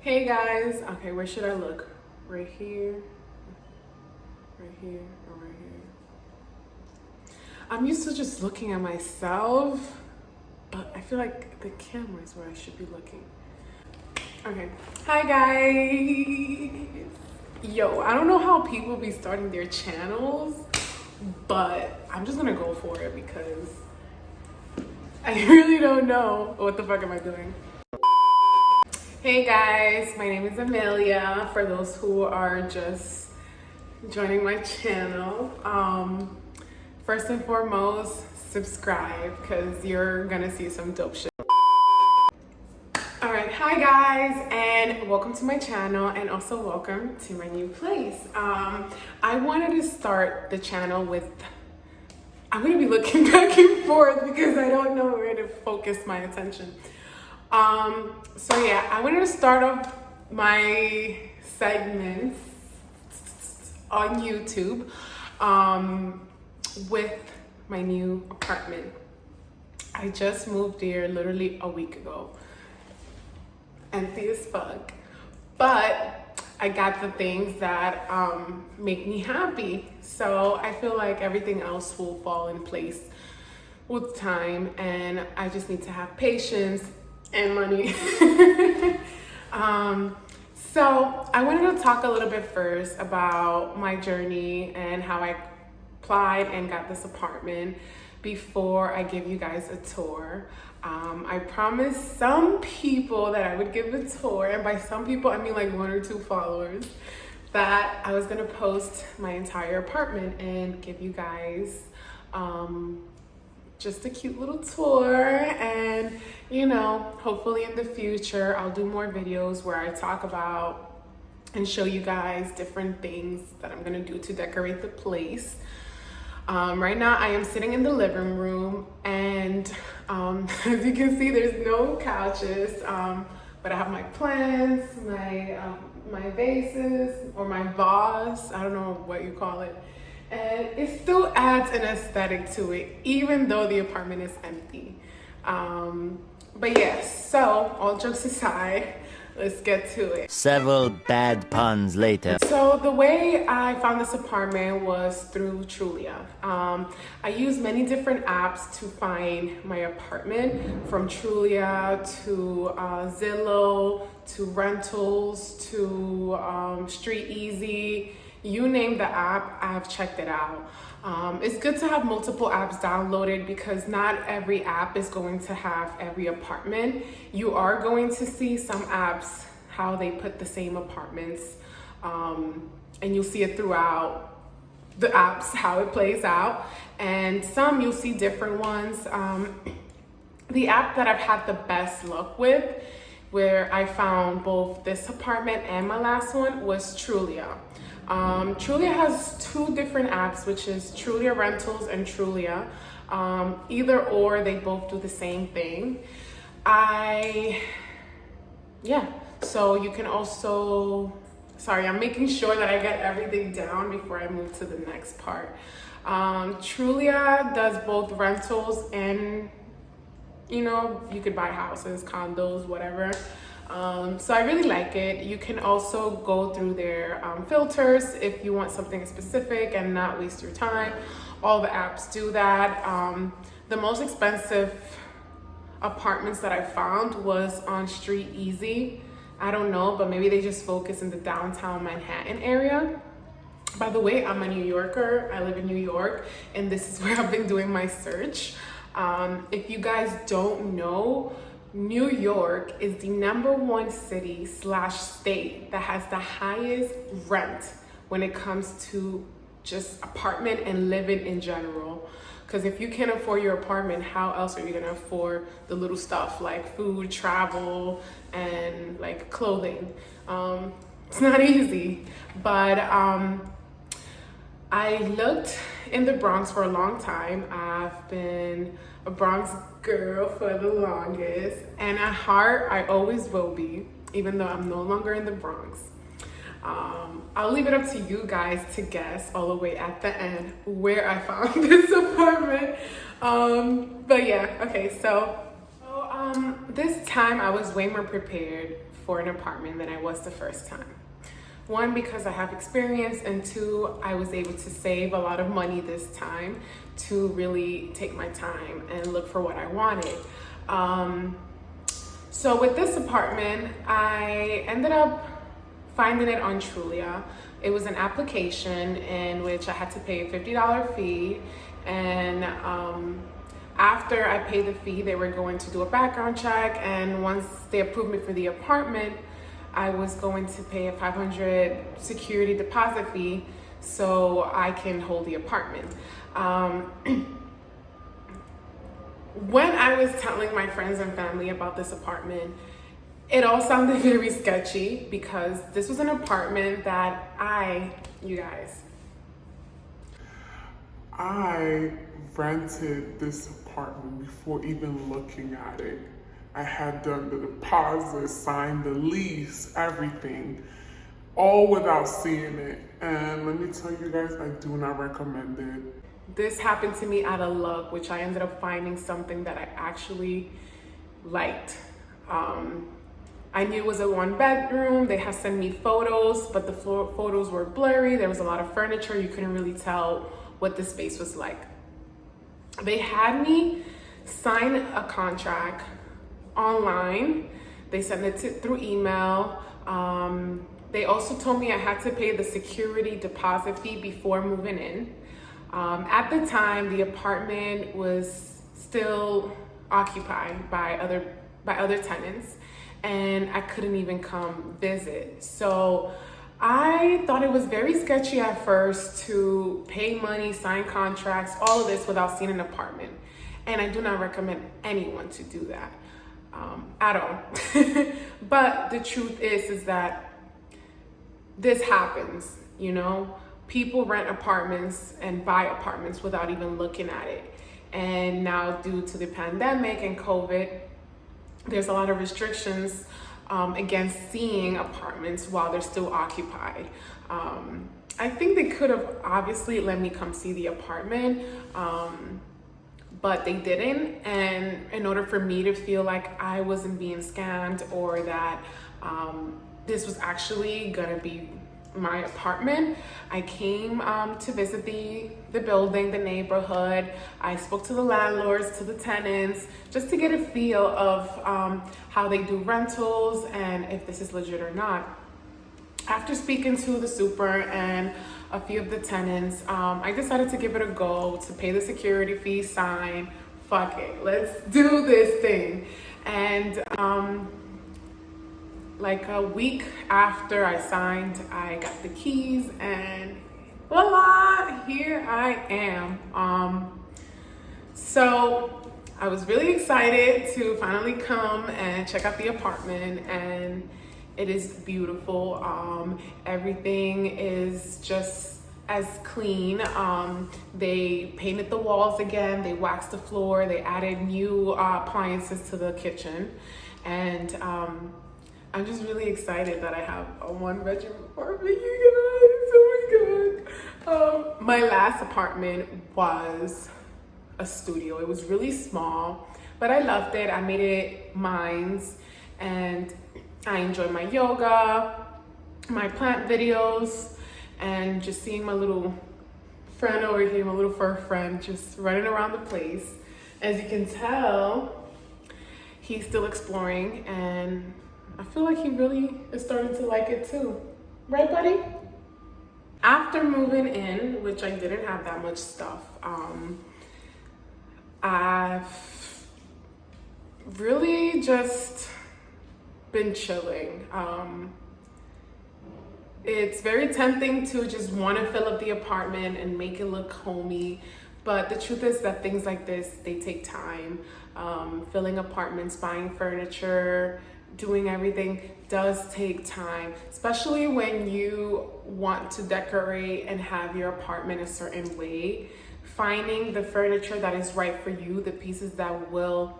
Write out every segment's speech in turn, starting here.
Hey guys, okay, where should I look? Right here, or right here? I'm used to just looking at myself, but I feel like the camera is where I should be looking. Okay, hi guys. Yo, I don't know how people be starting their channels, but I'm just gonna go for it because I really don't know what the fuck am I doing. Hey guys, my name is Amelia, for those who are just joining my channel. First and foremost, subscribe because you're gonna see some dope shit. Alright, hi guys, and welcome to my channel, and also welcome to my new place. I wanted to start the channel with, I'm gonna be looking back and forth because I don't know where to focus my attention. So yeah, I wanted to start off my segments on YouTube with my new apartment. I just moved here literally a week ago. Empty as fuck. But I got the things that make me happy. So I feel like everything else will fall in place with time, and I just need to have patience and money. So I wanted to talk a little bit first about my journey and how I applied and got this apartment before I give you guys a tour. I promised some people that I would give a tour, and by some people I mean like 1 or 2 followers, that I was gonna post my entire apartment and give you guys just a cute little tour. And you know, hopefully in the future I'll do more videos where I talk about and show you guys different things that I'm gonna do to decorate the place. Right now I am sitting in the living room, and as you can see, there's no couches, but I have my plants, my vases, or my vase, I don't know what you call it. And it still adds an aesthetic to it, even though the apartment is empty. But yes, so all jokes aside, let's get to it. Several bad puns later. So the way I found this apartment was through Trulia. I used many different apps to find my apartment, from Trulia to Zillow to rentals to Street Easy. You name the app, I've checked it out. It's good to have multiple apps downloaded because not every app is going to have every apartment. You are going to see some apps how they put the same apartments, and you'll see it throughout the apps how it plays out, and some you'll see different ones. The app that I've had the best luck with, where I found both this apartment and my last one, was Trulia. Trulia has 2 different apps, which is Trulia Rentals and Trulia. Either or, they both do the same thing. So you can also, sorry, I'm making sure that I get everything down before I move to the next part. Trulia does both rentals and, you know, you could buy houses, condos, whatever. So I really like it. You can also go through their filters if you want something specific and not waste your time. All the apps do that. The most expensive apartments that I found was on Street Easy. I don't know, but maybe they just focus in the downtown Manhattan area. By the way, I'm a New Yorker. I live in New York, and this is where I've been doing my search. If you guys don't know, New York is the #1 city/state that has the highest rent when it comes to just apartment and living in general. Because if you can't afford your apartment, how else are you gonna afford the little stuff like food, travel, and like clothing? It's not easy. But I looked in the Bronx for a long time. I've been a Bronx girl for the longest, and at heart I always will be, even though I'm no longer in the Bronx. I'll leave it up to you guys to guess all the way at the end where I found this apartment. But yeah, okay, so this time I was way more prepared for an apartment than I was the first time. One, because I have experience, and two, I was able to save a lot of money this time to really take my time and look for what I wanted. So with this apartment, I ended up finding it on Trulia. It was an application in which I had to pay a $50 fee, and after I paid the fee, they were going to do a background check, and once they approved me for the apartment, I was going to pay a $500 security deposit fee so I can hold the apartment. When I was telling my friends and family about this apartment, it all sounded very sketchy because this was an apartment that I rented this apartment before even looking at it. I had done the deposit, signed the lease, everything, all without seeing it. And let me tell you guys, I do not recommend it. This happened to me out of luck, which I ended up finding something that I actually liked. I knew it was a 1-bedroom. They had sent me photos, but the photos were blurry. There was a lot of furniture. You couldn't really tell what the space was like. They had me sign a contract online. They sent it through email. They also told me I had to pay the security deposit fee before moving in. At the time, the apartment was still occupied by other tenants, and I couldn't even come visit. So I thought it was very sketchy at first to pay money, sign contracts, all of this without seeing an apartment. And I do not recommend anyone to do that at all. But the truth is that this happens, you know? People rent apartments and buy apartments without even looking at it. And now, due to the pandemic and COVID, there's a lot of restrictions against seeing apartments while they're still occupied. I think they could have obviously let me come see the apartment, but they didn't. And in order for me to feel like I wasn't being scammed or that this was actually gonna be my apartment, I came to visit the building, the neighborhood. I spoke to the landlords, to the tenants, just to get a feel of how they do rentals and if this is legit or not. After speaking to the super and a few of the tenants, I decided to give it a go, to pay the security fee, sign, fuck it, let's do this thing. And like a week after I signed, I got the keys and voila, here I am. So I was really excited to finally come and check out the apartment, and it is beautiful. Everything is just as clean. They painted the walls again, they waxed the floor, they added new appliances to the kitchen, and I'm just really excited that I have a 1-bedroom apartment, you guys. Oh my God. My last apartment was a studio. It was really small, but I loved it. I made it mine, and I enjoy my yoga, my plant videos, and just seeing my little friend over here, my little fur friend, just running around the place. As you can tell, he's still exploring, and I feel like he really is starting to like it too. Right, buddy? After moving in, which I didn't have that much stuff, I've really just been chilling. It's very tempting to just want to fill up the apartment and make it look homey, but the truth is that things like this, they take time. Filling apartments, buying furniture, doing everything does take time, especially when you want to decorate and have your apartment a certain way. Finding the furniture that is right for you, the pieces that will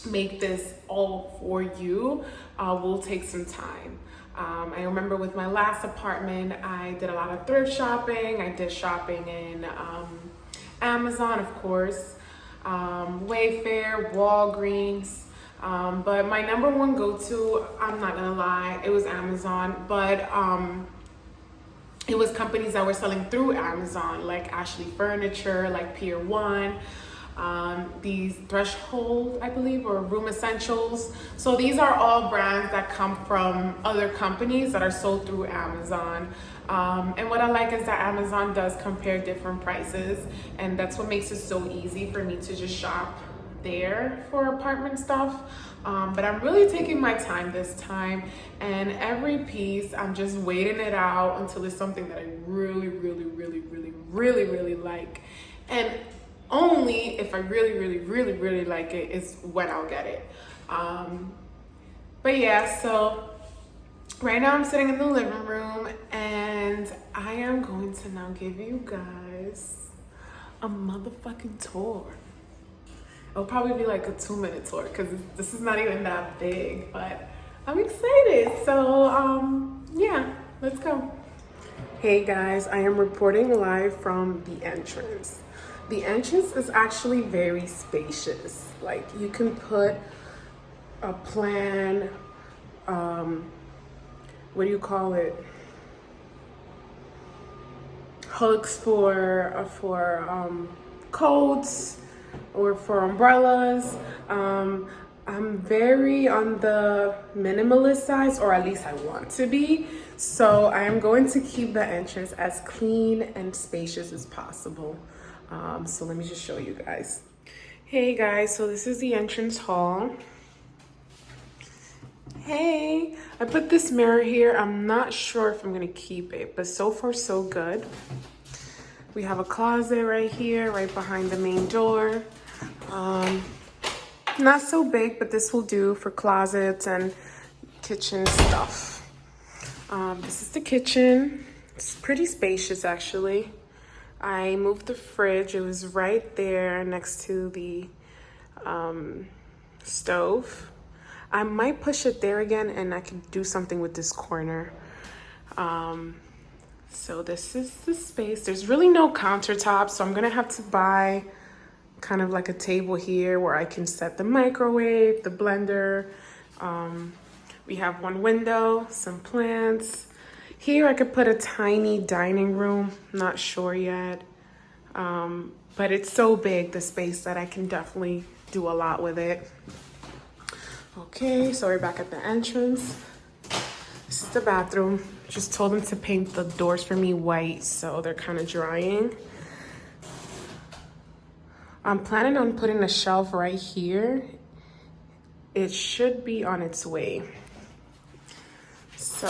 make this all for you, will take some time. I remember with my last apartment, I did a lot of thrift shopping. I did shopping in Amazon, of course, Wayfair, Walgreens. But my number one go-to, I'm not gonna lie, it was Amazon. But it was companies that were selling through Amazon, like Ashley Furniture, like Pier 1, these Threshold, I believe, or Room Essentials. So these are all brands that come from other companies that are sold through Amazon. And what I like is that Amazon does compare different prices, and that's what makes it so easy for me to just shop there for apartment stuff. But I'm really taking my time this time, and every piece I'm just waiting it out until it's something that I really like. And only if I really like it is when I'll get it. But yeah, so right now I'm sitting in the living room, and I am going to now give you guys a motherfucking tour. It'll probably be like a 2-minute tour because this is not even that big, but I'm excited. So yeah, let's go. Hey guys, I am reporting live from the entrance. The entrance is actually very spacious. Like, you can put a plan, what do you call it? Hooks for coats or for umbrellas. I'm very on the minimalist side, or at least I want to be. So I am going to keep the entrance as clean and spacious as possible. So let me just show you guys. Hey guys, so this is the entrance hall. Hey, I put this mirror here. I'm not sure if I'm gonna keep it, but so far so good. We have a closet right here, right behind the main door. Not so big, but this will do for closets and kitchen stuff. This is the kitchen. It's pretty spacious, actually. I moved the fridge. It was right there next to the stove. I might push it there again, and I can do something with this corner. So this is the space. There's really no countertop, so I'm gonna have to buy kind of like a table here where I can set the microwave, the blender. We have one window, some plants. Here I could put a tiny dining room, not sure yet. But it's so big, the space, that I can definitely do a lot with it. Okay, so we're back at the entrance. This is the bathroom. Just told them to paint the doors for me white, so they're kind of drying. I'm planning on putting a shelf right here. It should be on its way. So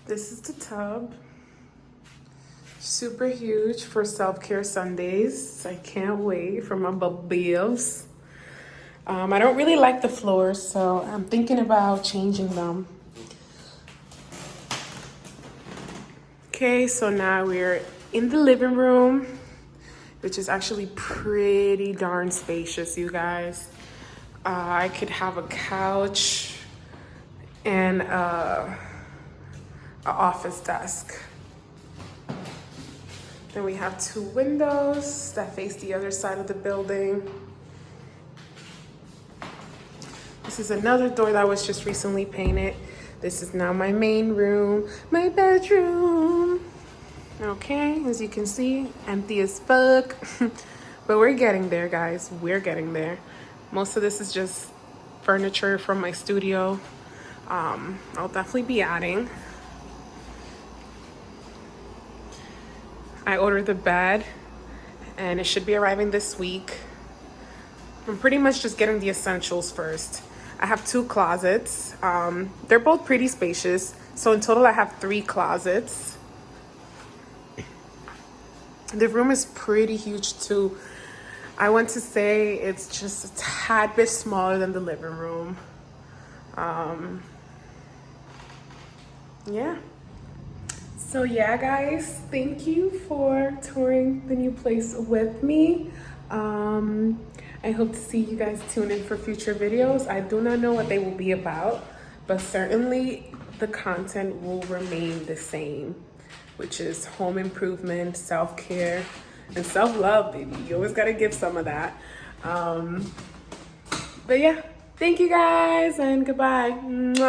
this is the tub. Super huge for self-care Sundays. I can't wait for my bubbles. I don't really like the floors, so I'm thinking about changing them. Okay, so now we're in the living room, which is actually pretty darn spacious, you guys. I could have a couch and a office desk. Then we have 2 windows that face the other side of the building. This is another door that was just recently painted. This is now my main room, my bedroom. Okay, as you can see, empty as fuck. But we're getting there, guys. We're getting there. Most of this is just furniture from my studio. I'll definitely be adding. I ordered the bed, and it should be arriving this week. I'm pretty much just getting the essentials first. I have 2 closets. They're both pretty spacious. So in total, I have 3 closets. The room is pretty huge too. I want to say it's just a tad bit smaller than the living room. Yeah. So yeah, guys, thank you for touring the new place with me. I hope to see you guys tune in for future videos. I do not know what they will be about, but certainly the content will remain the same, which is home improvement, self-care, and self-love, baby. You always gotta give some of that. But yeah, thank you guys and goodbye. Mwah.